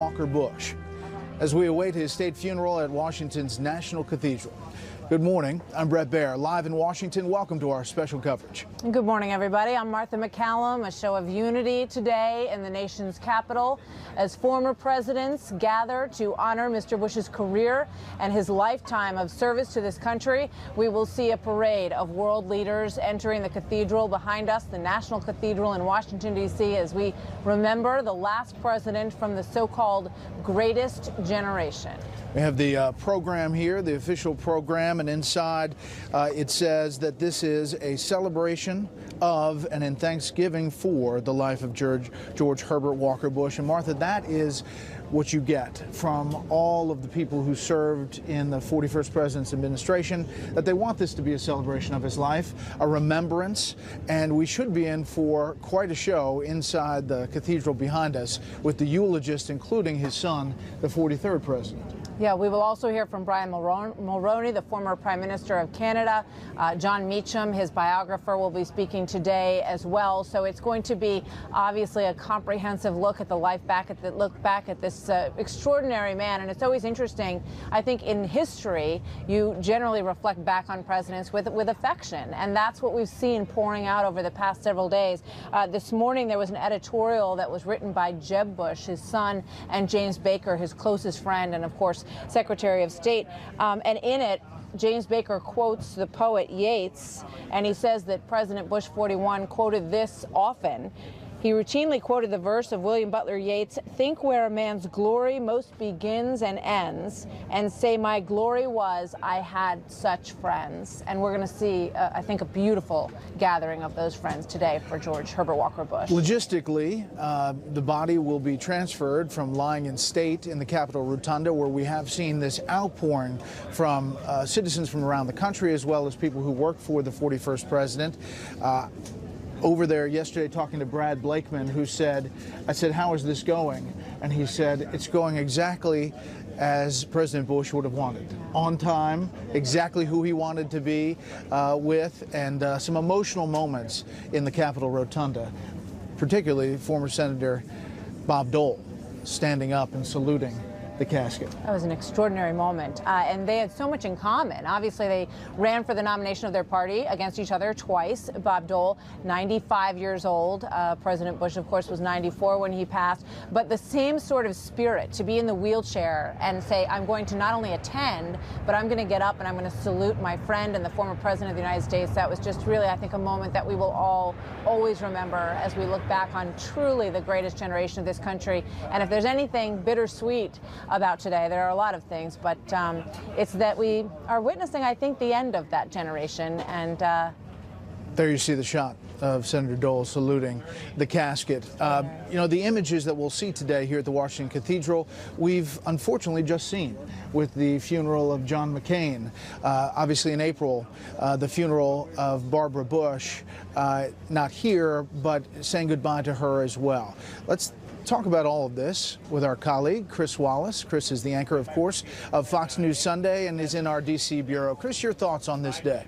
Walker Bush as we await his state funeral at Washington's National Cathedral. Good morning. I'm Brett Baer, live in Washington. Welcome to our special coverage. Good morning, everybody. I'm Martha McCallum. A show of unity today in the nation's capital as former presidents gather to honor Mr. Bush's career and his lifetime of service to this country. We will see a parade of world leaders entering the cathedral behind us, the National Cathedral in Washington, D.C., as we remember the last president from the so-called greatest generation. We have the program here, the official program, and inside it says that this is a celebration of and in thanksgiving for the life of George Herbert Walker Bush. And Martha, that is what you get from all of the people who served in the 41st President's administration, that they want this to be a celebration of his life, a remembrance, and we should be in for quite a show inside the cathedral behind us with the eulogist, including his son, the 43rd President. Yeah, we will also hear from Brian Mulroney, the former Prime Minister of Canada. John Meacham, his biographer, will be speaking today as well. So it's going to be obviously a comprehensive look at the look back at this extraordinary man. And it's always interesting. I think in history, you generally reflect back on presidents with affection, and that's what we've seen pouring out over the past several days. This morning, there was an editorial that was written by Jeb Bush, his son, and James Baker, his closest friend, and of course, Secretary of State. And in it, James Baker quotes the poet Yeats, and he says that President Bush 41 quoted this often. He routinely quoted the verse of William Butler Yeats, "Think where a man's glory most begins and ends, and say my glory was I had such friends." And we're going to see, I think, a beautiful gathering of those friends today for George Herbert Walker Bush. Logistically, the body will be transferred from lying in state in the Capitol Rotunda, where we have seen this outpouring from citizens from around the country, as well as people who work for the 41st President. Over there yesterday talking to Brad Blakeman, who said, I said, "How is this going?" And he said, "It's going exactly as President Bush would have wanted. On time, exactly who he wanted to be with, and some emotional moments in the Capitol Rotunda, particularly former Senator Bob Dole standing up and saluting the casket." That was an extraordinary moment, and they had so much in common. Obviously, they ran for the nomination of their party against each other twice. Bob Dole, 95 years old. President Bush, of course, was 94 when he passed. But the same sort of spirit to be in the wheelchair and say, I'm going to not only attend, but I'm going to get up and I'm going to salute my friend and the former president of the United States. That was just really, I think, a moment that we will all always remember as we look back on truly the greatest generation of this country. And if there's anything bittersweet about today, there are a lot of things, but it's that we are witnessing, I think, the end of that generation. And there you see the shot of Senator Dole saluting the casket. You know, the images that we'll see today here at the Washington Cathedral, we've unfortunately just seen with the funeral of John McCain. Obviously in April, the funeral of Barbara Bush, not here, but saying goodbye to her as well. Let's talk about all of this with our colleague, Chris Wallace. Chris is the anchor, of course, of Fox News Sunday and is in our D.C. bureau. Chris, your thoughts on this day?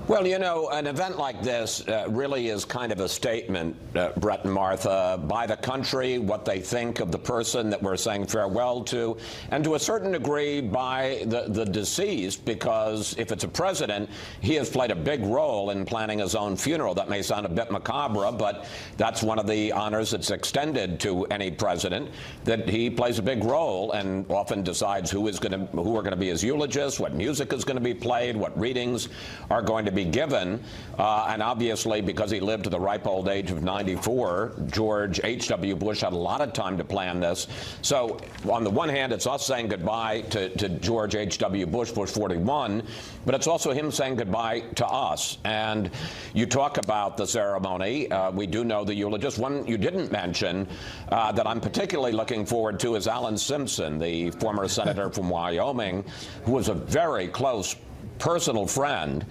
Well, you know, an event like this really is kind of a statement, Brett and Martha, by the country, what they think of the person that we're saying farewell to, and to a certain degree by the deceased, because if it's a president, he has played a big role in planning his own funeral. That may sound a bit macabre, but that's one of the honors that's extended to any president, that he plays a big role and often decides who are going to be his eulogists, what music is going to be played, what readings are going to be given, and obviously because he lived to the ripe old age of 94, George H.W. Bush had a lot of time to plan this. So on the one hand, it's us saying goodbye to George H.W. Bush, Bush 41, but it's also him saying goodbye to us. And you talk about the ceremony. We do know the eulogist. One you didn't mention that I'm particularly looking forward to is Alan Simpson, the former senator from Wyoming, who was a very close personal friend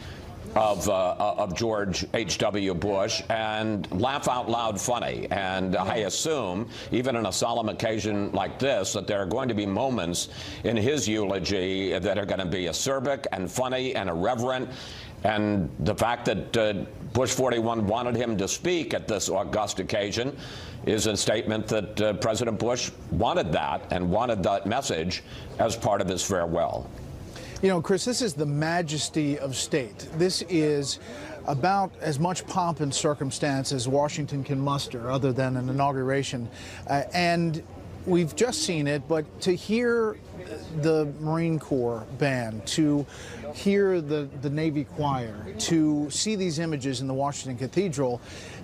of George H.W. Bush and laugh out loud funny. And I assume, even on a solemn occasion like this, that there are going to be moments in his eulogy that are going to be acerbic and funny and irreverent. And the fact that Bush 41 wanted him to speak at this august occasion is a statement that President Bush wanted that and wanted that message as part of his farewell. You know, Chris, this is the majesty of state. This is about as much pomp and circumstance as Washington can muster, other than an inauguration. And we've just seen it, but to hear the Marine Corps band, to hear the Navy choir, to see these images in the Washington Cathedral,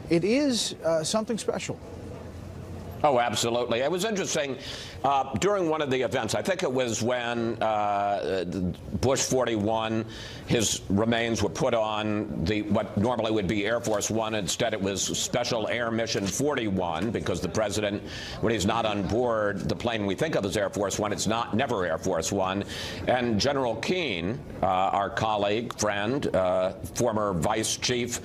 it is something special. Oh, absolutely. It was interesting. During one of the events, I think it was when Bush 41, his remains were put on what normally would be Air Force One. Instead, it was Special Air Mission 41, because the president, when he's not on board the plane we think of as Air Force One, it's never Air Force One. And General Keane, our colleague, friend, former vice chief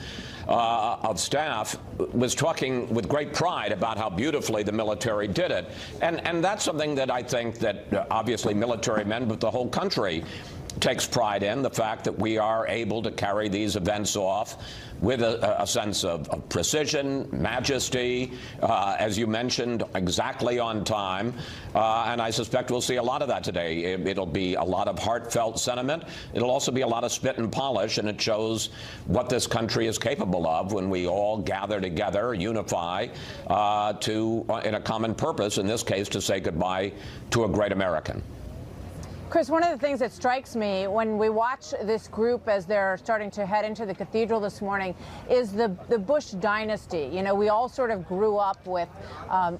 of staff, was talking with great pride about how beautifully the military did it. And that's something that I think that obviously military men, but the whole country takes pride in, the fact that we are able to carry these events off with a sense of precision, majesty, as you mentioned, exactly on time. And I suspect we'll see a lot of that today. It'll be a lot of heartfelt sentiment. It'll also be a lot of spit and polish, and it shows what this country is capable of when we all gather together, unify, in a common purpose, in this case, to say goodbye to a great American. Chris, one of the things that strikes me when we watch this group as they're starting to head into the cathedral this morning is the Bush dynasty. You know, we all sort of grew up with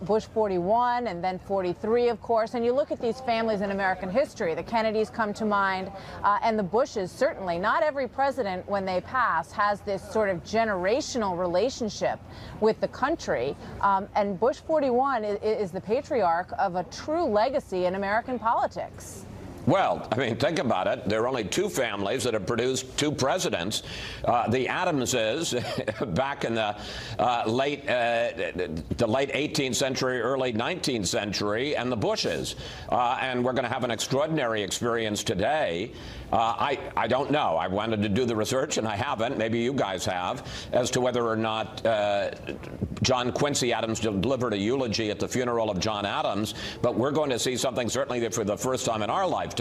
Bush 41 and then 43, of course. And you look at these families in American history. The Kennedys come to mind, and the Bushes, certainly. Not every president, when they pass, has this sort of generational relationship with the country. And Bush 41 is the patriarch of a true legacy in American politics. Well, I mean, think about it. There are only two families that have produced two presidents. The Adamses, back in the late 18th century, early 19th century, and the Bushes. And we're going to have an extraordinary experience today. I don't know. I wanted to do the research, and I haven't. Maybe you guys have, as to whether or not John Quincy Adams delivered a eulogy at the funeral of John Adams. But we're going to see something certainly that for the first time in our lifetimes,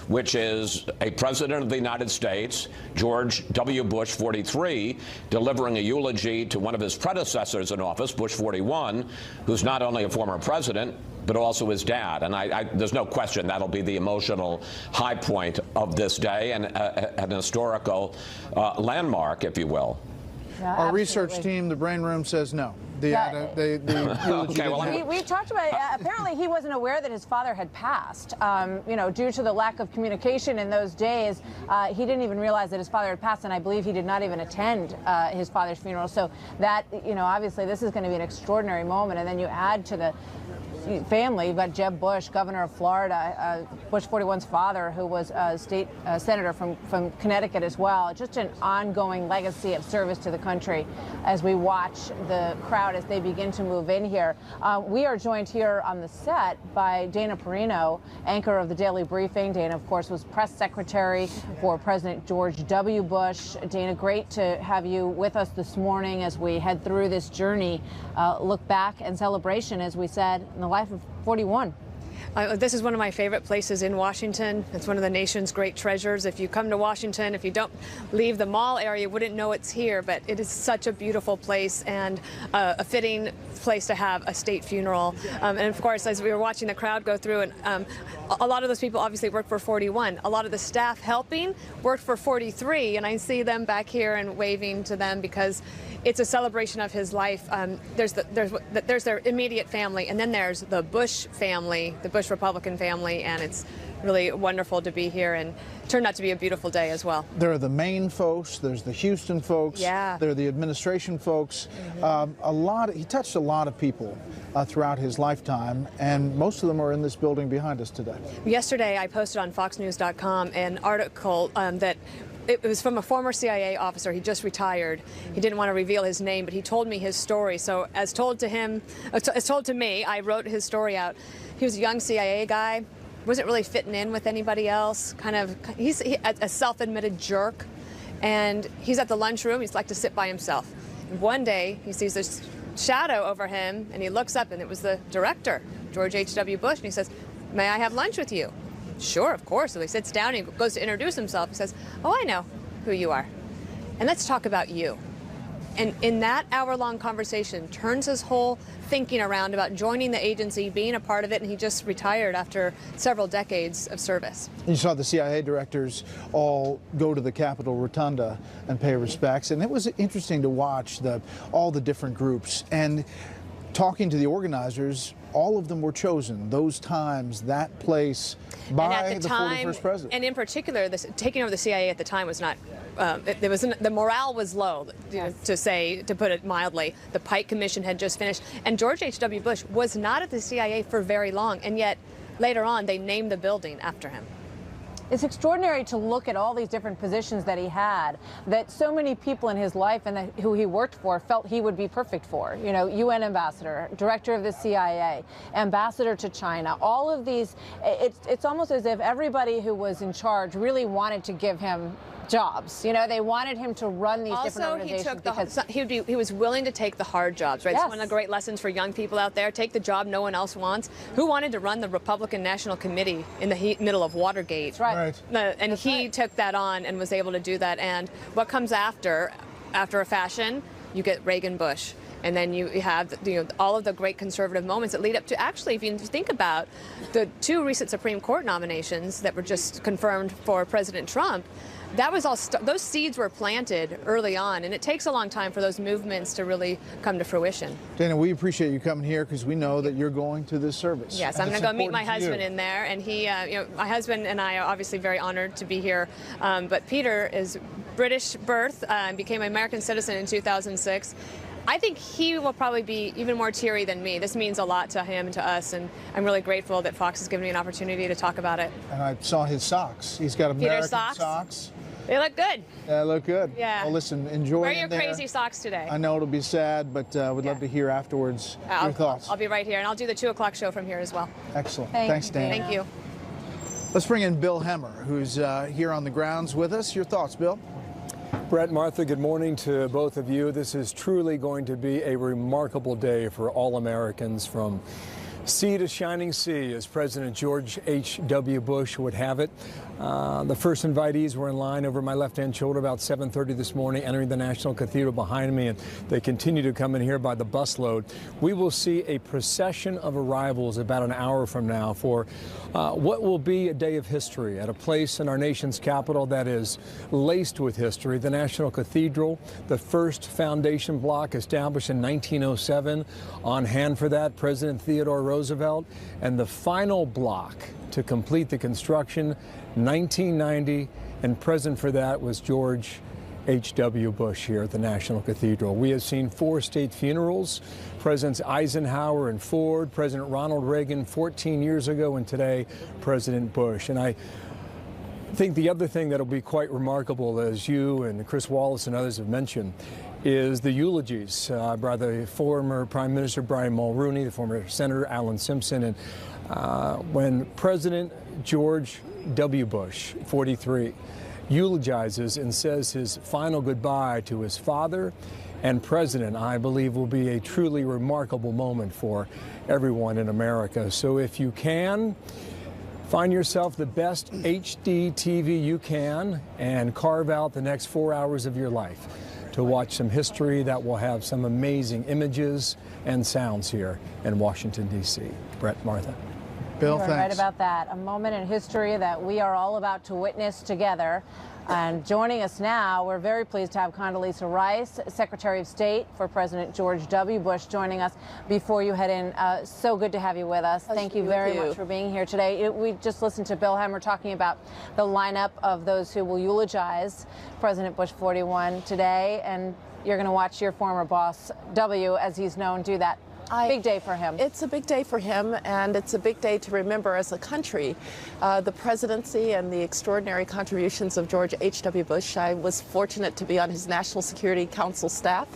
which is a president of the United States, George W. Bush 43, delivering a eulogy to one of his predecessors in office, Bush 41, who's not only a former president, but also his dad. And there's no question that'll be the emotional high point of this day, and an historical landmark, if you will. Yeah, our absolutely. research team, the Brain Room, says no. The okay, well, we talked about it. Apparently he wasn't aware that his father had passed. You know, due to the lack of communication in those days, he didn't even realize that his father had passed, and I believe he did not even attend his father's funeral. So that, you know, obviously this is going to be an extraordinary moment. And then you add to the family, you've got Jeb Bush, governor of Florida, Bush 41's father, who was a state senator from Connecticut as well. Just an ongoing legacy of service to the country as we watch the crowd as they begin to move in here. We are joined here on the set by Dana Perino, anchor of the Daily Briefing. Dana, of course, was press secretary for President George W. Bush. Dana, great to have you with us this morning as we head through this journey, look back and celebration, as we said, in the life of 41. This is one of my favorite places in Washington. It's one of the nation's great treasures. If you come to Washington, if you don't leave the mall area, you wouldn't know it's here, but it is such a beautiful place and a fitting place to have a state funeral. And of course, as we were watching the crowd go through, and a lot of those people obviously worked for 41. A lot of the staff helping worked for 43, and I see them back here and waving to them because it's a celebration of his life. There's their immediate family, and then there's the Bush family, the Bush Republican family, and it's really wonderful to be here, and it turned out to be a beautiful day as well. There are the Maine folks, there's the Houston folks, yeah. There are the administration folks. He touched a lot of people throughout his lifetime, and most of them are in this building behind us today. Yesterday, I posted on FoxNews.com an article that it was from a former CIA officer. He just retired. He didn't want to reveal his name, but he told me his story. So as told to him, as told to me, I wrote his story out. He was a young CIA guy, wasn't really fitting in with anybody else. He's a self-admitted jerk, and he's at the lunchroom. He's like to sit by himself. And one day he sees this shadow over him, and he looks up, and it was the director, George H.W. Bush, and he says, "May I have lunch with you?" Sure, of course. So he sits down, and he goes to introduce himself. He says, "Oh, I know who you are, and let's talk about you." And in that hour-long conversation, turns his whole thinking around about joining the agency, being a part of it, and he just retired after several decades of service. You saw the CIA directors all go to the Capitol Rotunda and pay respects, and it was interesting to watch all the different groups. And talking to the organizers, all of them were chosen, those times, that place, by the 41st president. And in particular, taking over the CIA at the time was not, the morale was low, to put it mildly. The Pike Commission had just finished, and George H.W. Bush was not at the CIA for very long, and yet later on they named the building after him. It's extraordinary to look at all these different positions that he had, that so many people in his life and who he worked for felt he would be perfect for. You know, UN ambassador, director of the CIA, ambassador to China, all of these. It's almost as if everybody who was in charge really wanted to give him jobs. You know, they wanted him to run these different organizations. He was willing to take the hard jobs, right? Yes. It's one of the great lessons for young people out there. Take the job no one else wants. Who wanted to run the Republican National Committee in the middle of Watergate? That's right. And he took that on and was able to do that. And what comes after a fashion, you get Reagan Bush. And then you have all of the great conservative moments that lead up to, actually, if you think about the two recent Supreme Court nominations that were just confirmed for President Trump, that was all those seeds were planted early on, and it takes a long time for those movements to really come to fruition. Dana, we appreciate you coming here because we know that you're going to this service. Yes, I'm going to go meet my husband in there, and he, my husband and I are obviously very honored to be here. But Peter is British birth, became an American citizen in 2006. I think he will probably be even more teary than me. This means a lot to him and to us, and I'm really grateful that Fox has given me an opportunity to talk about it. And I saw his socks. He's got American socks. They look good. Yeah, they look good. Yeah. Well, listen, enjoy. Wear your crazy socks today. I know it'll be sad, but we'd love to hear afterwards your thoughts. I'll be right here, and I'll do the 2 o'clock show from here as well. Excellent. Thanks, Dana. Thank you. Let's bring in Bill Hemmer, who's here on the grounds with us. Your thoughts, Bill? Brett, Martha, good morning to both of you. This is truly going to be a remarkable day for all Americans, from sea to shining sea, as President George H.W. Bush would have it. The first invitees were in line over my left-hand shoulder about 7:30 this morning, entering the National Cathedral behind me, and they continue to come in here by the busload. We will see a procession of arrivals about an hour from now for what will be a day of history at a place in our nation's capital that is laced with history, the National Cathedral, the first foundation block established in 1907. On hand for that, President Theodore Roosevelt, and the final block to complete the construction, 1990, and present for that was George H.W. Bush here at the National Cathedral. We have seen 4 state funerals, Presidents Eisenhower and Ford, President Ronald Reagan 14 years ago, and today President Bush. And I think the other thing that will be quite remarkable, as you and Chris Wallace and others have mentioned, is the eulogies by the former Prime Minister Brian Mulroney, the former Senator Alan Simpson, and when President George W. Bush, 43, eulogizes and says his final goodbye to his father and president, I believe will be a truly remarkable moment for everyone in America. So if you can, find yourself the best HD TV you can and carve out the next 4 hours of your life to watch some history that will have some amazing images and sounds here in Washington, D.C. Brett, Martha. Bill, You're right about that. A moment in history that we are all about to witness together. And joining us now, we're very pleased to have Condoleezza Rice, Secretary of State for President George W. Bush, joining us before you head in. So good to have you with us. Thank you very much for being here today. We just listened to Bill Hemmer talking about the lineup of those who will eulogize President Bush 41 today, and you're going to watch your former boss, W, as he's known, do that Big day for him. It's a big day for him, and it's a big day to remember as a country the presidency and the extraordinary contributions of George H.W. Bush. I was fortunate to be on his National Security Council staff,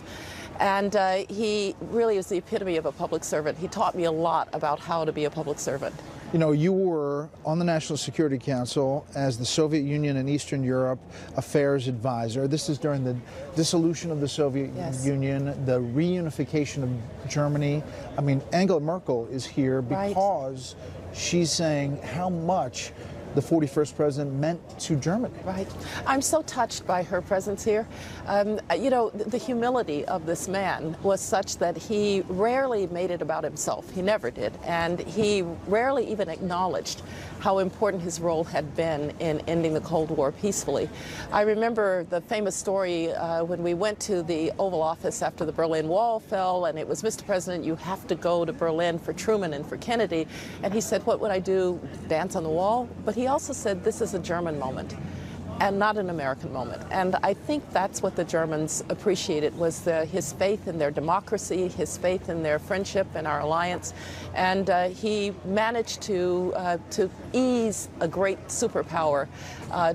and he really is the epitome of a public servant. He taught me a lot about how to be a public servant. You know, you were on the National Security Council as the Soviet Union and Eastern Europe Affairs Advisor. This is during the dissolution of the Soviet Union, the reunification of Germany. I mean, Angela Merkel is here because she's saying how much the 41st president meant to Germany. Right. I'm so touched by her presence here. You know, the humility of this man was such that he rarely made it about himself. He never did. And he rarely even acknowledged how important his role had been in ending the Cold War peacefully. I remember the famous story when we went to the Oval Office after the Berlin Wall fell, and it was, Mr. President, you have to go to Berlin for Truman and for Kennedy. And he said, what would I do, dance on the wall? But he also said, this is a German moment and not an American moment. And I think that's what the Germans appreciated, was his faith in their democracy, his faith in their friendship and our alliance. And he managed to ease a great superpower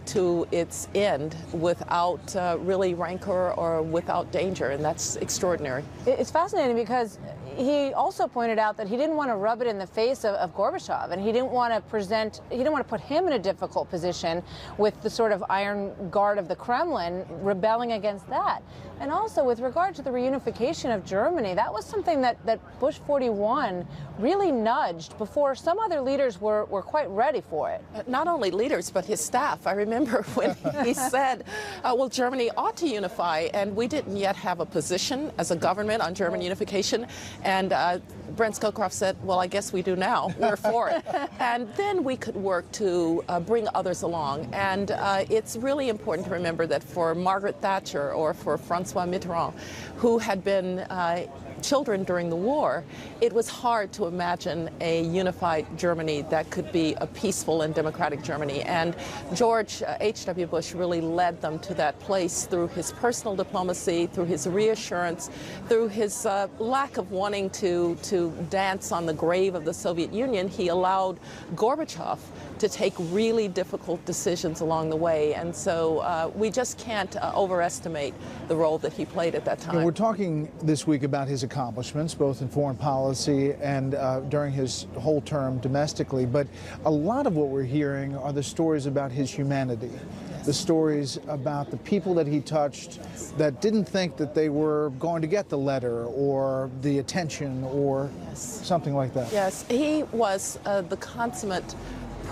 to its end without really rancor or without danger, and that's extraordinary. It's fascinating because he also pointed out that he didn't want to rub it in the face of Gorbachev, and he didn't want to put him in a difficult position with the sort of iron guard of the Kremlin rebelling against that. And also with regard to the reunification of Germany, that was something that Bush 41 really nudged before some other leaders were quite ready for it. Not only leaders, but his staff. I remember when he said, well, Germany ought to unify, and we didn't yet have a position as a government on German unification. And Brent Scowcroft said, well, I guess we do now. We're for it. And then we could work to bring others along. And it's really important to remember that for Margaret Thatcher or for Francois Mitterrand, who had been children during the war, it was hard to imagine a unified Germany that could be a peaceful and democratic Germany. And George H.W. Bush really led them to that place through his personal diplomacy, through his reassurance, through his lack of wanting to dance on the grave of the Soviet Union. He allowed Gorbachev to take really difficult decisions along the way. And so we just can't overestimate the role that he played at that time. You know, we're talking this week about his accomplishments, both in foreign policy and during his whole term domestically. But a lot of what we're hearing are the stories about his humanity. The stories about the people that he touched that didn't think that they were going to get the letter or the attention or something like that. Yes, he was the consummate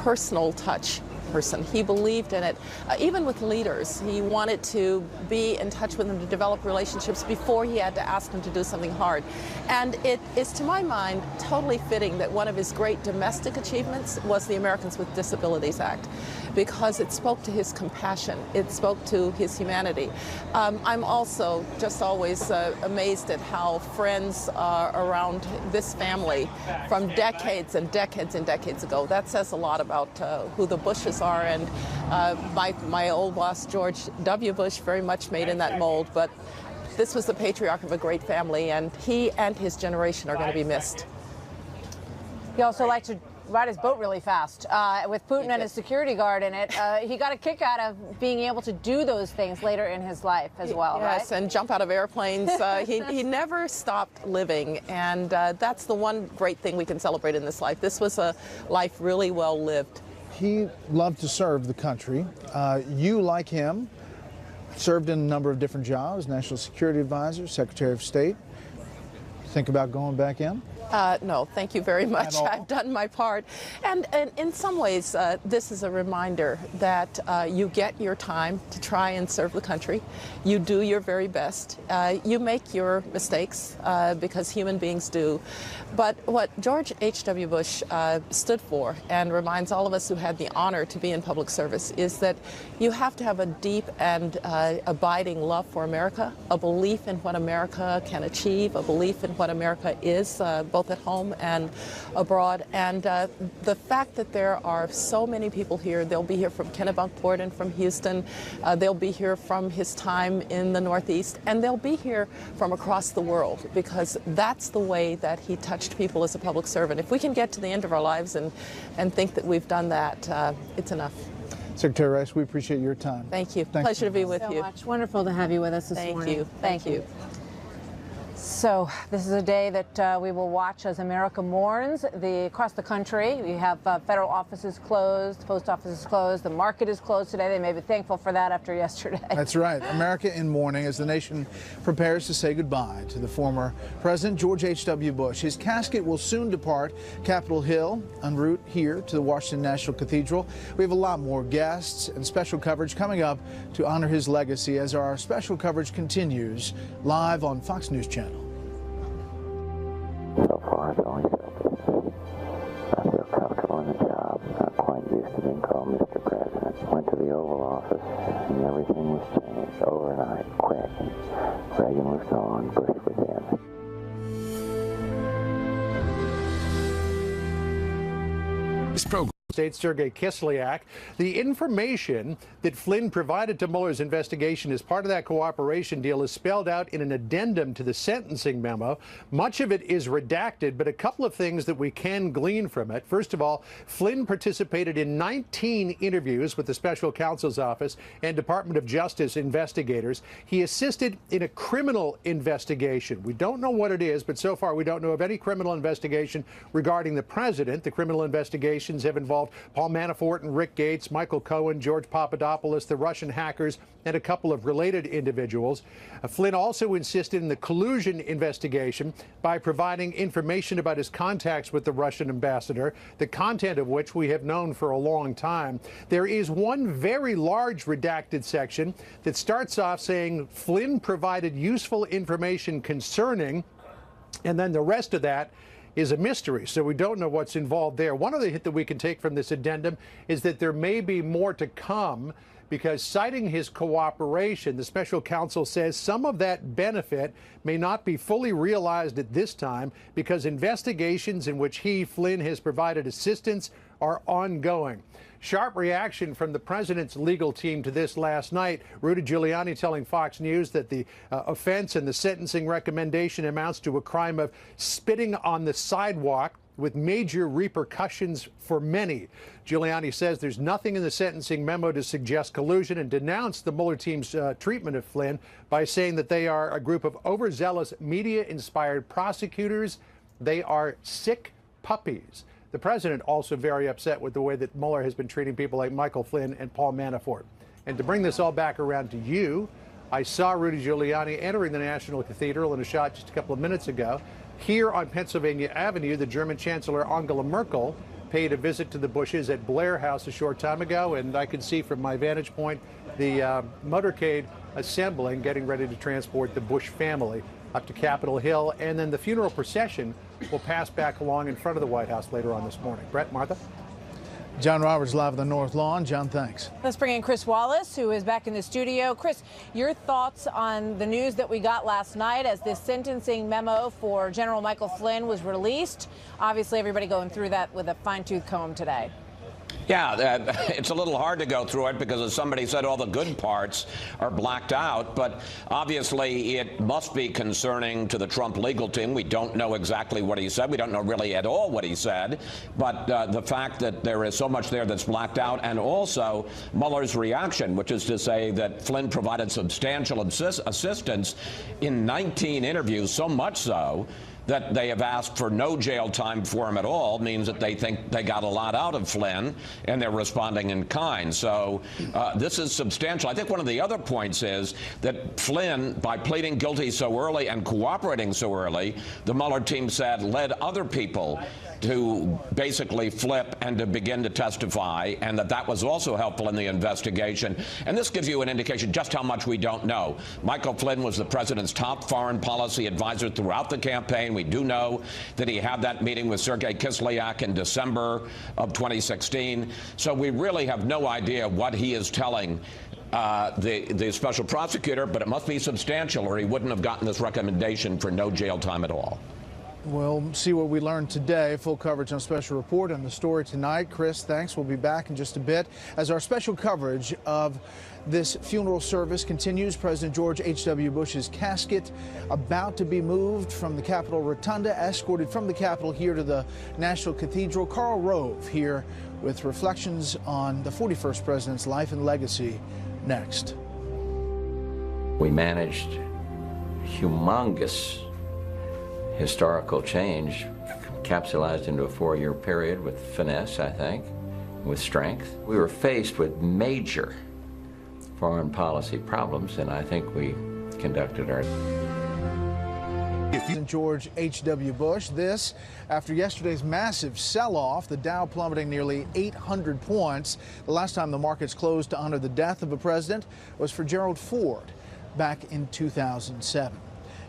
personal touch person. He believed in it. Even with leaders, he wanted to be in touch with them, to develop relationships before he had to ask them to do something hard. And it is, to my mind, totally fitting that one of his great domestic achievements was the Americans with Disabilities Act, because it spoke to his compassion. It spoke to his humanity. I'm also just always amazed at how friends are around this family from decades and decades and decades ago. That says a lot about who the Bushes are, and my old boss, George W. Bush, very much made in that mold. But this was the patriarch of a great family, and he and his generation are going to be missed. He also liked to ride his boat really fast. With Putin and his security guard in it, he got a kick out of being able to do those things later in his life as well, right? Yes, and jump out of airplanes. He never stopped living, and that's the one great thing we can celebrate in this life. This was a life really well lived. He loved to serve the country. You, like him, served in a number of different jobs: National Security Advisor, Secretary of State. Think about going back in? No, thank you very much. I've done my part. And in some ways, this is a reminder that you get your time to try and serve the country. You do your very best. You make your mistakes, because human beings do. But what George H.W. Bush stood for, and reminds all of us who had the honor to be in public service, is that you have to have a deep and abiding love for America, a belief in what America can achieve, a belief in what what America is, both at home and abroad. And the fact that there are so many people here, they'll be here from Kennebunkport and from Houston, they'll be here from his time in the Northeast, and they'll be here from across the world, because that's the way that he touched people as a public servant. If we can get to the end of our lives and think that we've done that, it's enough. Secretary Rice, we appreciate your time. Thank you. Thanks Pleasure to be with so you. Much. Wonderful to have you with us this morning. Thank you. So this is a day that we will watch as America mourns across the country. We have federal offices closed, the post office is closed, the market is closed today. They may be thankful for that after yesterday. That's right. America in mourning as the nation prepares to say goodbye to the former President George H.W. Bush. His casket will soon depart Capitol Hill en route here to the Washington National Cathedral. We have a lot more guests and special coverage coming up to honor his legacy as our special coverage continues live on Fox News Channel. So far, it's only good. I feel comfortable in the job. Not quite used to being called Mr. President. Went to the Oval Office, and everything was changed overnight, quick. Reagan was gone, Bush was in. This program. State Sergei Kislyak. The information that Flynn provided to Mueller's investigation as part of that cooperation deal is spelled out in an addendum to the sentencing memo. Much of it is redacted, but a couple of things that we can glean from it. First of all, Flynn participated in 19 interviews with the special counsel's office and Department of Justice investigators. He assisted in a criminal investigation. We don't know what it is, but so far we don't know of any criminal investigation regarding the president. The criminal investigations have involved Paul Manafort and Rick Gates, Michael Cohen, George Papadopoulos, the Russian hackers, and a couple of related individuals. Flynn also insisted in the collusion investigation by providing information about his contacts with the Russian ambassador, the content of which we have known for a long time. There is one very large redacted section that starts off saying Flynn provided useful information concerning, and then the rest of that is a mystery, so we don't know what's involved there. One other hit that we can take from this addendum is that there may be more to come, because citing his cooperation, the special counsel says some of that benefit may not be fully realized at this time because investigations in which he, Flynn, has provided assistance are ongoing. Sharp reaction from the president's legal team to this last night. Rudy Giuliani telling Fox News that the offense and the sentencing recommendation amounts to a crime of spitting on the sidewalk with major repercussions for many. Giuliani says there's nothing in the sentencing memo to suggest collusion and denounced the Mueller team's treatment of Flynn by saying that they are a group of overzealous media-inspired prosecutors. They are sick puppies. The president also very upset with the way that Mueller has been treating people like Michael Flynn and Paul Manafort. And to bring this all back around to you, I saw Rudy Giuliani entering the National Cathedral in a shot just a couple of minutes ago. Here on Pennsylvania Avenue, the German Chancellor Angela Merkel paid a visit to the Bushes at Blair House a short time ago, and I could see from my vantage point the motorcade assembling, getting ready to transport the Bush family up to Capitol Hill, and then the funeral procession will pass back along in front of the White House later on this morning. Brett, Martha? John Roberts live on the North Lawn. John, thanks. Let's bring in Chris Wallace, who is back in the studio. Chris, your thoughts on the news that we got last night as this sentencing memo for General Michael Flynn was released? Obviously, everybody going through that with a fine-tooth comb today. Yeah, it's a little hard to go through it because, as somebody said, all the good parts are blacked out. But obviously, it must be concerning to the Trump legal team. We don't know exactly what he said. We don't know really at all what he said. But the fact that there is so much there that's blacked out, and also Mueller's reaction, which is to say that Flynn provided substantial assistance in 19 interviews, so much so that they have asked for no jail time for him at all, means that they think they got a lot out of Flynn, and they're responding in kind. So this is substantial. I think one of the other points is that Flynn, by pleading guilty so early and cooperating so early, the Mueller team said led other people to basically flip and to begin to testify, and that was also helpful in the investigation. And this gives you an indication just how much we don't know. Michael Flynn was the president's top foreign policy advisor throughout the campaign. We do know that he had that meeting with Sergei Kislyak in December of 2016. So we really have no idea what he is telling the special prosecutor, but it must be substantial or he wouldn't have gotten this recommendation for no jail time at all. We'll see what we learned today. Full coverage on Special Report and the story tonight. Chris, thanks. We'll be back in just a bit as our special coverage of this funeral service continues. President George H.W. Bush's casket about to be moved from the Capitol Rotunda, escorted from the Capitol here to the National Cathedral. Karl Rove here with reflections on the 41st president's life and legacy next. We managed humongous historical change, capsulized into a 4-year period with finesse, I think, with strength. We were faced with major foreign policy problems, and I think we conducted our... George H.W. Bush. This after yesterday's massive sell-off, the Dow plummeting nearly 800 points. The last time the markets closed to honor the death of a president was for Gerald Ford back in 2007.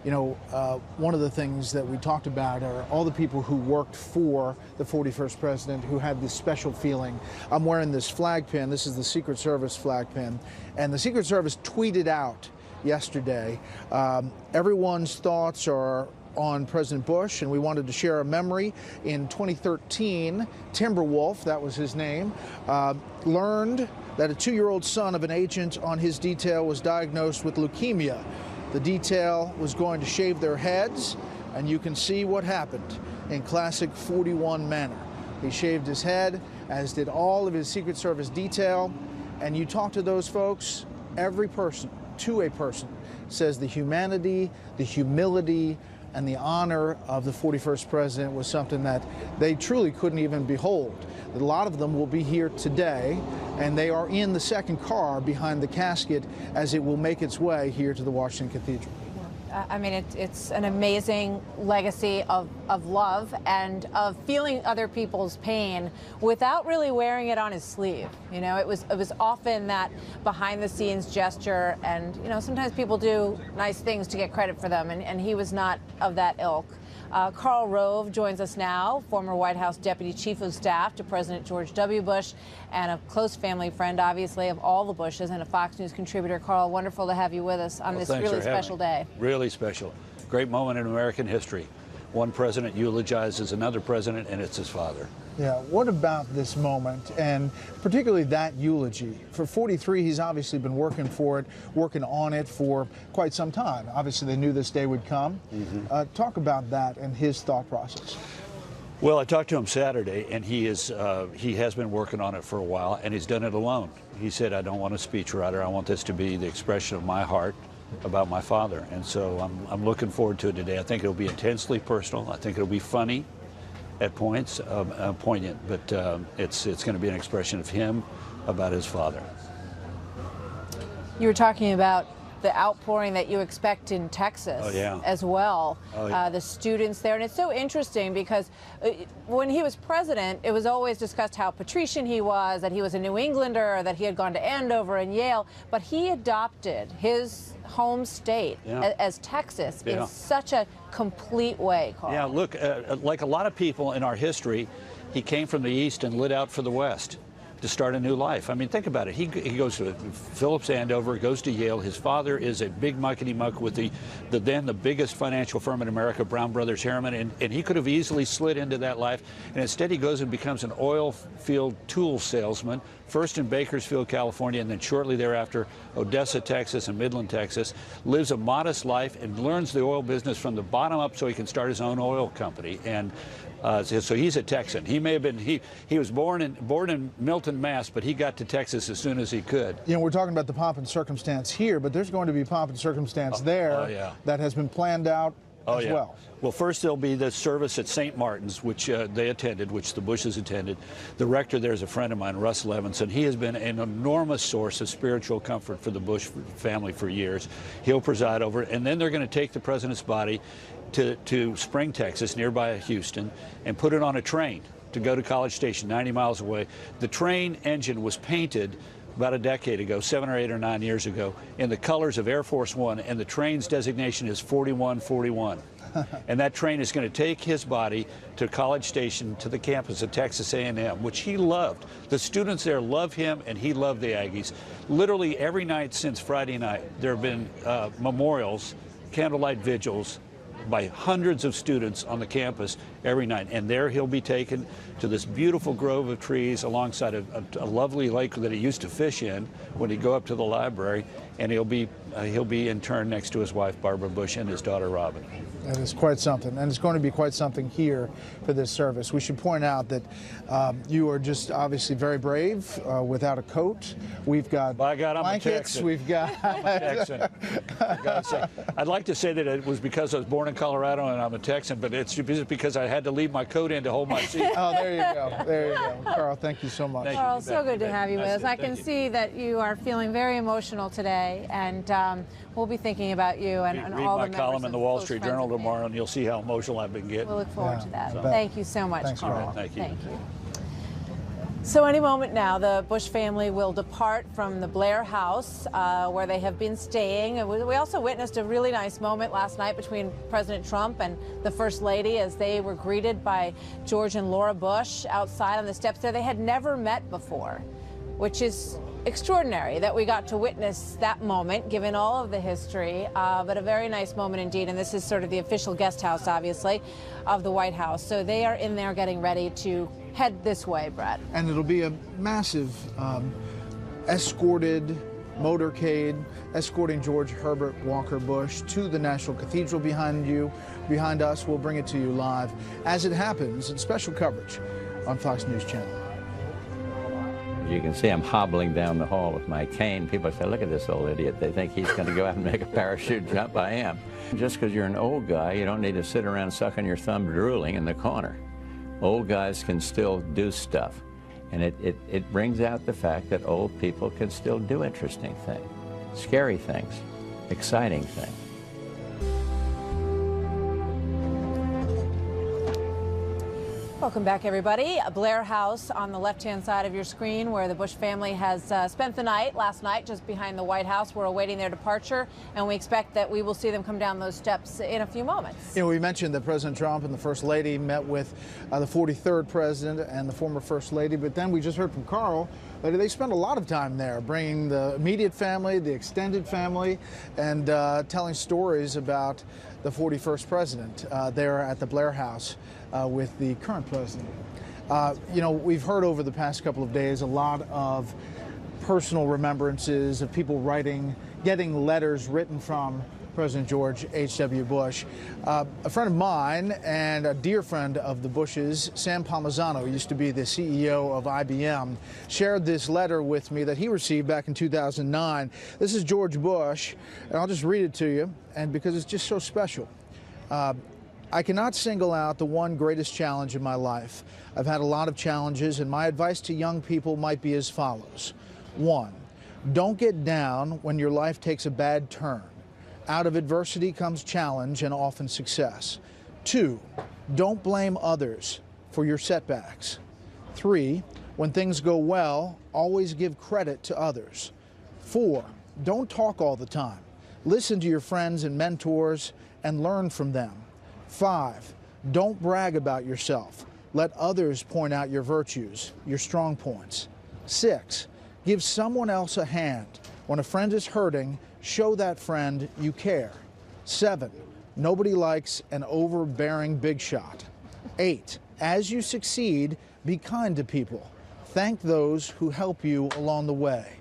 You know, one of the things that we talked about are all the people who worked for the 41st president who had this special feeling. I'm wearing this flag pin. This is the Secret Service flag pin. And the Secret Service tweeted out yesterday, everyone's thoughts are on President Bush, and we wanted to share a memory. In 2013, Timberwolf, that was his name, learned that a 2-year-old son of an agent on his detail was diagnosed with leukemia. The detail was going to shave their heads, and you can see what happened in classic 41 manner. He shaved his head, as did all of his Secret Service detail, and you talk to those folks, every person, to a person, says the humanity, the humility, and the honor of the 41st president was something that they truly couldn't even behold. A lot of them will be here today, and they are in the second car behind the casket as it will make its way here to the Washington Cathedral. I mean, it's an amazing legacy of love and of feeling other people's pain without really wearing it on his sleeve. You know, it was often that behind-the-scenes gesture, and, you know, sometimes people do nice things to get credit for them, and he was not of that ilk. Karl Rove joins us now, former White House Deputy Chief of Staff to President George W. Bush and a close family friend, obviously, of all the Bushes, and a Fox News contributor. Karl, wonderful to have you with us on this really special day. Really special. Great moment in American history. One president eulogizes another president, and it's his father. Yeah, what about this moment, and particularly that eulogy? For 43, he's obviously been working on it for quite some time. Obviously, they knew this day would come. Talk about that and his thought process. Well, I talked to him Saturday, and he has been working on it for a while, and he's done it alone. He said, I don't want a speechwriter. I want this to be the expression of my heart about my father. And so I'm looking forward to it today. I think it'll be intensely personal. I think it'll be funny at points, poignant, but it's going to be an expression of him about his father. You were talking about the outpouring that you expect in Texas as well, the students there. And it's so interesting because when he was president, it was always discussed how patrician he was, that he was a New Englander, that he had gone to Andover and Yale, but he adopted his home state as Texas in such a complete way, Karl. Yeah, look, like a lot of people in our history, he came from the East and lit out for the West to start a new life. I mean, think about it. He goes to Phillips Andover, goes to Yale. His father is a big muckety-muck with the then the biggest financial firm in America, Brown Brothers Harriman, and he could have easily slid into that life. And instead he goes and becomes an oil field tool salesman, first in Bakersfield, California, and then shortly thereafter, Odessa, Texas, and Midland, Texas. Lives a modest life and learns the oil business from the bottom up so he can start his own oil company. And so he's a Texan. He may have been, he was born in Milton, Mass, but he got to Texas as soon as he could. You know, we're talking about the pomp and circumstance here, but there's going to be pomp and circumstance there that has been planned out as well. Well, first there'll be the service at St. Martin's, which they attended, which the Bushes attended. The rector there is a friend of mine, Russ Levinson. He has been an enormous source of spiritual comfort for the Bush family for years. He'll preside over it, and then they're going to take the president's body to Spring, Texas, nearby Houston, and put it on a train to go to College Station, 90 miles away. The train engine was painted about a decade ago, 7 or 8 or 9 years ago, in the colors of Air Force One, and the train's designation is 4141. And that train is going to take his body to College Station, to the campus of Texas A&M, which he loved. The students there love him, and he loved the Aggies. Literally every night since Friday night, there have been memorials, candlelight vigils, by hundreds of students on the campus every night. And there he'll be taken to this beautiful grove of trees alongside a lovely lake that he used to fish in when he'd go up to the library, and he'll be interned next to his wife Barbara Bush and his daughter Robin. That is quite something, and it's going to be quite something here for this service. We should point out that you are just obviously very brave without a coat. We've got blankets. We've got. I'm a Texan. I'd like to say that it was because I was born in Colorado and I'm a Texan, but it's because I had to leave my coat in to hold my seat. Oh, there you go. There you go. Carl, thank you so much. Carl, so good to have you with us. I can see that you are feeling very emotional today, and we'll be thinking about you and all the members. Read my column in the Wall Street Journal tomorrow, and you'll see how emotional I've been getting. We'll look forward to that. Thank you so much, Thanks, Carl. Thank you. Thank you. So any moment now, the Bush family will depart from the Blair house where they have been staying. We also witnessed a really nice moment last night between President Trump and the First Lady as they were greeted by George and Laura Bush outside on the steps there. They had never met before, which is extraordinary that we got to witness that moment, given all of the history, but a very nice moment indeed. And this is sort of the official guest house, obviously, of the White House. So they are in there getting ready to head this way, Brett. And it'll be a massive escorted motorcade escorting George Herbert Walker Bush to the National Cathedral behind us. We'll bring it to you live as it happens in special coverage on Fox News Channel. You can see I'm hobbling down the hall with my cane. People say, look at this old idiot. They think he's going to go out and make a parachute jump. I am. Just because you're an old guy, you don't need to sit around sucking your thumb drooling in the corner. Old guys can still do stuff. And it brings out the fact that old people can still do interesting things, scary things, exciting things. Welcome back, everybody. Blair House on the left-hand side of your screen, where the Bush family has spent the night last night just behind the White House. We're awaiting their departure, and we expect that we will see them come down those steps in a few moments. You know, we mentioned that President Trump and the First Lady met with the 43rd President and the former First Lady, but then we just heard from Carl that they spent a lot of time there, bringing the immediate family, the extended family, and telling stories about the 41st President there at the Blair House with the current president. You know, we've heard over the past couple of days a lot of personal remembrances of people getting letters written from President George H.W. Bush. A friend of mine and a dear friend of the Bushes, Sam Palmisano, who used to be the CEO of IBM, shared this letter with me that he received back in 2009. This is George Bush, and I'll just read it to you, and because it's just so special. I cannot single out the one greatest challenge in my life. I've had a lot of challenges, and my advice to young people might be as follows. 1, don't get down when your life takes a bad turn. Out of adversity comes challenge and often success. 2, don't blame others for your setbacks. 3, when things go well, always give credit to others. 4, don't talk all the time. Listen to your friends and mentors and learn from them. 5, don't brag about yourself. Let others point out your virtues, your strong points. 6, give someone else a hand. When a friend is hurting, show that friend you care. 7, nobody likes an overbearing big shot. 8, as you succeed, be kind to people. Thank those who help you along the way.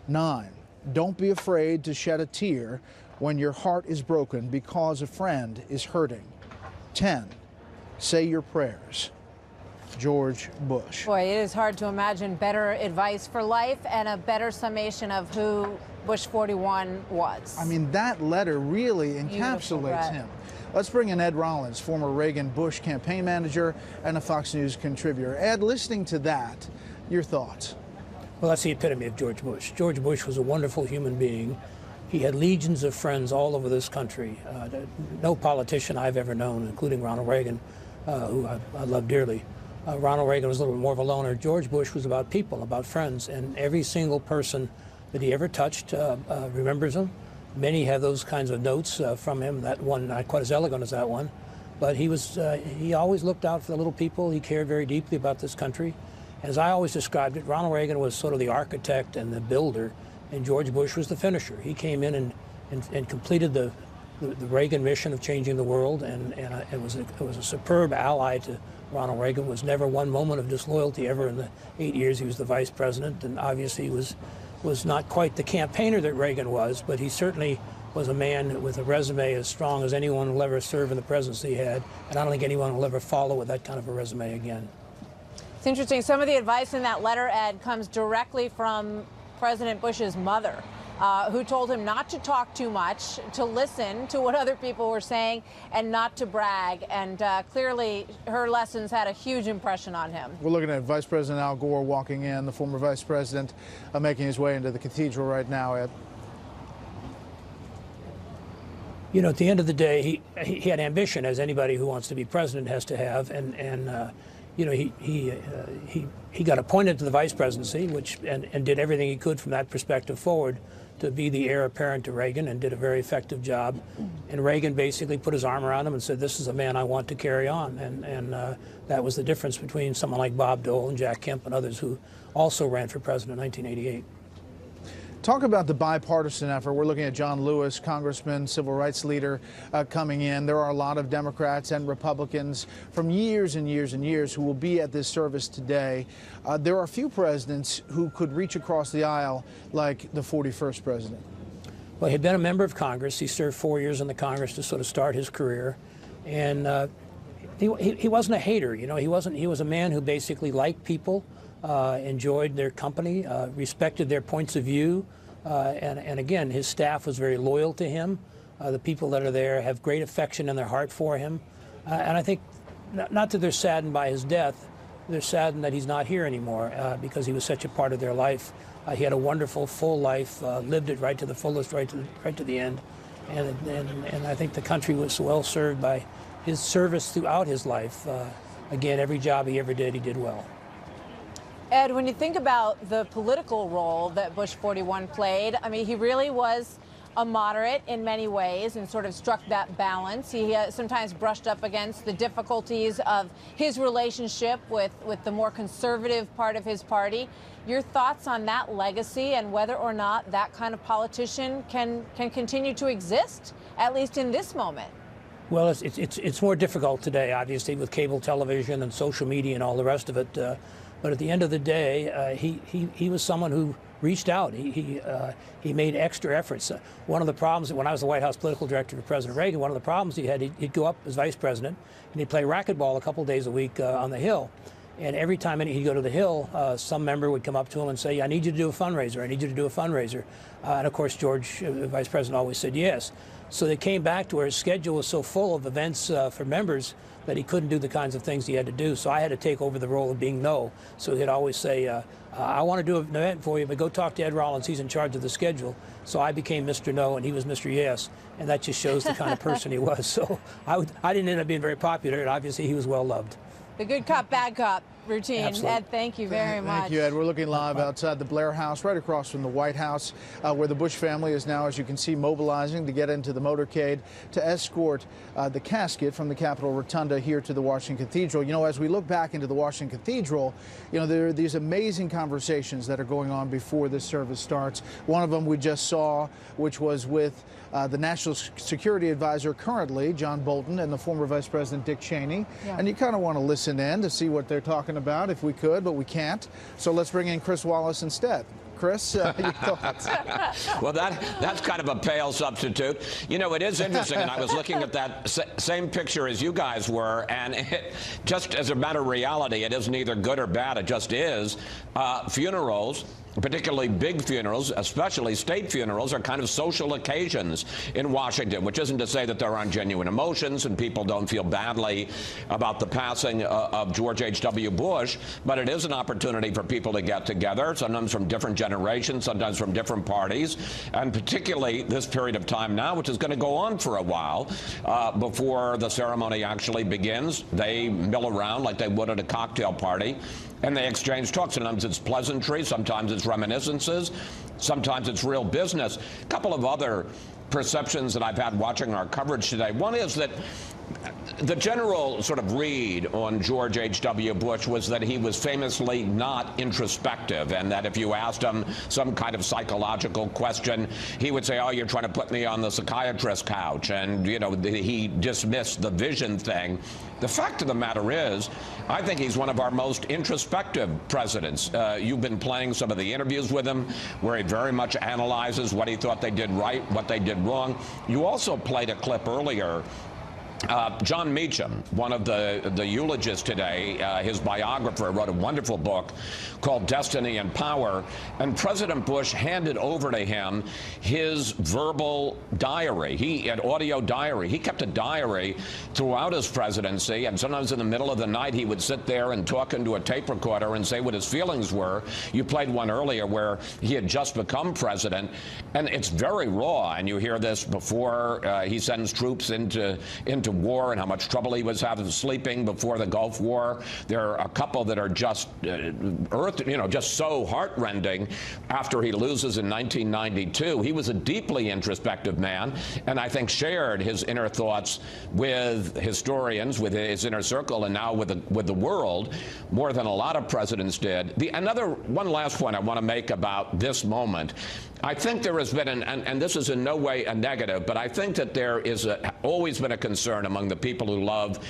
9, don't be afraid to shed a tear when your heart is broken because a friend is hurting. 10, say your prayers. George Bush. Boy, it is hard to imagine better advice for life and a better summation of who Bush 41 was. I mean, that letter really encapsulates him. Let's bring in Ed Rollins, former Reagan-Bush campaign manager and a Fox News contributor. Ed, listening to that, your thoughts? Well, that's the epitome of George Bush. George Bush was a wonderful human being. He had legions of friends all over this country. No politician I've ever known, including Ronald Reagan, who I love dearly. Ronald Reagan was a little bit more of a loner. George Bush was about people, about friends, and every single person that he ever touched remembers him. Many have those kinds of notes from him. That one, not quite as elegant as that one, but he always looked out for the little people. He cared very deeply about this country. As I always described it, Ronald Reagan was sort of the architect and the builder, and George Bush was the finisher. He came in and completed the the Reagan mission of changing the world, and it was a superb ally to Ronald Reagan. Was never one moment of disloyalty ever in the 8 years he was the vice president, and obviously he was not quite the campaigner that Reagan was, but he certainly was a man with a resume as strong as anyone will ever serve in the presidency had, and I don't think anyone will ever follow with that kind of a resume again. It's interesting. Some of the advice in that letter, Ed, comes directly from President Bush's mother, who told him not to talk too much, to listen to what other people were saying, and not to brag. And clearly, her lessons had a huge impression on him. We're looking at Vice President Al Gore walking in, the former vice president, making his way into the cathedral right now, Ed. You know, at the end of the day, he had ambition, as anybody who wants to be president has to have, and you know, he got appointed to the vice presidency, and did everything he could from that perspective forward to be the heir apparent to Reagan, and did a very effective job. And Reagan basically put his arm around him and said, "This is a man I want to carry on." And that was the difference between someone like Bob Dole and Jack Kemp and others who also ran for president in 1988. Talk about the bipartisan effort. We're looking at John Lewis, congressman, civil rights leader, coming in. There are a lot of Democrats and Republicans from years and years and years who will be at this service today. There are few presidents who could reach across the aisle like the 41st president. Well, he'd been a member of Congress. He served 4 years in the Congress to sort of start his career. And he wasn't a hater. You know, he was a man who basically liked people, enjoyed their company, respected their points of view, and again, his staff was very loyal to him. The people that are there have great affection in their heart for him, and I think not that they're saddened by his death, they're saddened that he's not here anymore because he was such a part of their life. He had a wonderful, full life, lived it right to the fullest, right to the end, and I think the country was well served by his service throughout his life. Again, every job he ever did, he did well. Ed, when you think about the political role that Bush 41 played, I mean, he really was a moderate in many ways and sort of struck that balance. He sometimes brushed up against the difficulties of his relationship with the more conservative part of his party. Your thoughts on that legacy and whether or not that kind of politician can continue to exist, at least in this moment? Well, it's more difficult today, obviously, with cable television and social media and all the rest of it. But at the end of the day, he was someone who reached out. He made extra efforts. One of the problems, when I was the White House political director for President Reagan, one of the problems he had, he'd go up as vice president, and he'd play racquetball a couple days a week on the Hill. And every time he'd go to the Hill, some member would come up to him and say, "I need you to do a fundraiser. I need you to do a fundraiser." And of course, George, vice president, always said yes. So they came back to where his schedule was so full of events for members that he couldn't do the kinds of things he had to do. So I had to take over the role of being no. So he'd always say, "I want to do an event for you, but go talk to Ed Rollins. He's in charge of the schedule." So I became Mr. No, and he was Mr. Yes. And that just shows the kind of person he was. So I didn't end up being very popular, and obviously he was well loved. The good cop, bad cop routine. Absolutely. Ed, thank you very much. Thank you, Ed. We're looking live outside the Blair House, right across from the White House, where the Bush family is now, as you can see, mobilizing to get into the motorcade to escort the casket from the Capitol Rotunda here to the Washington Cathedral. You know, as we look back into the Washington Cathedral, you know, there are these amazing conversations that are going on before this service starts. One of them we just saw, which was with the National Security Advisor currently, John Bolton, and the former Vice President Dick Cheney. Yeah. And you kind of want to listen in to see what they're talking about if we could, but we can't. So let's bring in Chris Wallace instead. Chris, your thoughts? Well, that's kind of a pale substitute. You know, it is interesting, and I was looking at that same picture as you guys were, and just as a matter of reality, it is neither good or bad. It just is. Funerals, particularly big funerals, especially state funerals, are kind of social occasions in Washington, which isn't to say that there aren't genuine emotions and people don't feel badly about the passing of George H.W. Bush, but it is an opportunity for people to get together, sometimes from different generations, sometimes from different parties, and particularly this period of time now, which is going to go on for a while before the ceremony actually begins. They mill around like they would at a cocktail party, and they exchange talk. Sometimes it's pleasantry, sometimes it's reminiscences, sometimes it's real business. A couple of other perceptions that I've had watching our coverage today. One is that The general sort of read on George H.W. Bush was that he was famously not introspective, and that if you asked him some kind of psychological question, he would say, oh, you're trying to put me on the psychiatrist couch, and, you know, he dismissed the vision thing. The fact of the matter is, I think he's one of our most introspective presidents. You've been playing some of the interviews with him where he very much analyzes what he thought they did right, what they did wrong. You also played a clip earlier. John Meacham, one of the eulogists today, his biographer, wrote a wonderful book called Destiny and Power, and President Bush handed over to him his verbal diary, an audio diary. He kept a diary throughout his presidency, and sometimes in the middle of the night he would sit there and talk into a tape recorder and say what his feelings were. You played one earlier where he had just become president, and it's very raw, and you hear this before he sends troops into war and how much trouble he was having sleeping before the Gulf War. There are a couple that are just just so heartrending after he loses in 1992. He was a deeply introspective man, and I think shared his inner thoughts with historians, with his inner circle, and now with the world more than a lot of presidents did. One last point I want to make about this moment. I think there has been, and this is in no way a negative, but I think that there is always been a concern among the people who love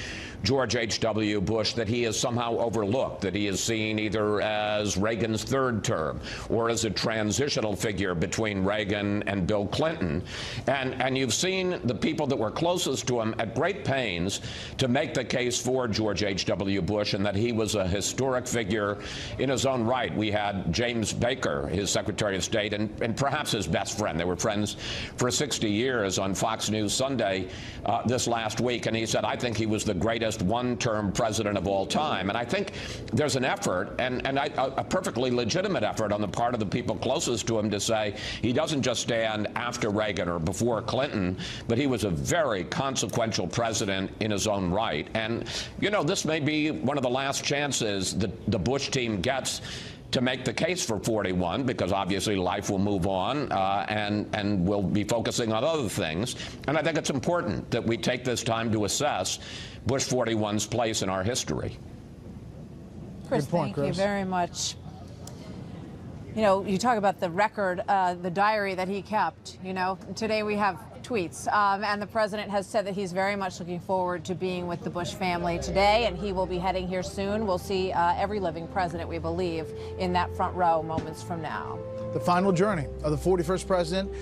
George H.W. Bush that he is somehow overlooked, that he is seen either as Reagan's third term or as a transitional figure between Reagan and Bill Clinton. And you've seen the people that were closest to him at great pains to make the case for George H.W. Bush and that he was a historic figure in his own right. We had James Baker, his Secretary of State, and perhaps his best friend. They were friends for 60 years on Fox News Sunday this last week, and he said, I think he was the greatest one-term president of all time. And I think there's an effort, and a perfectly legitimate effort on the part of the people closest to him to say he doesn't just stand after Reagan or before Clinton, but he was a very consequential president in his own right. And, you know, this may be one of the last chances that the Bush team gets to make the case for 41, because obviously life will move on and we'll be focusing on other things. And I think it's important that we take this time to assess Bush 41's place in our history. Chris, thank you very much. You know, you talk about the record, the diary that he kept. You know, today we have tweets, and the president has said that he's very much looking forward to being with the Bush family today, and he will be heading here soon. We'll see every living president, we believe, in that front row moments from now. The final journey of the 41st president.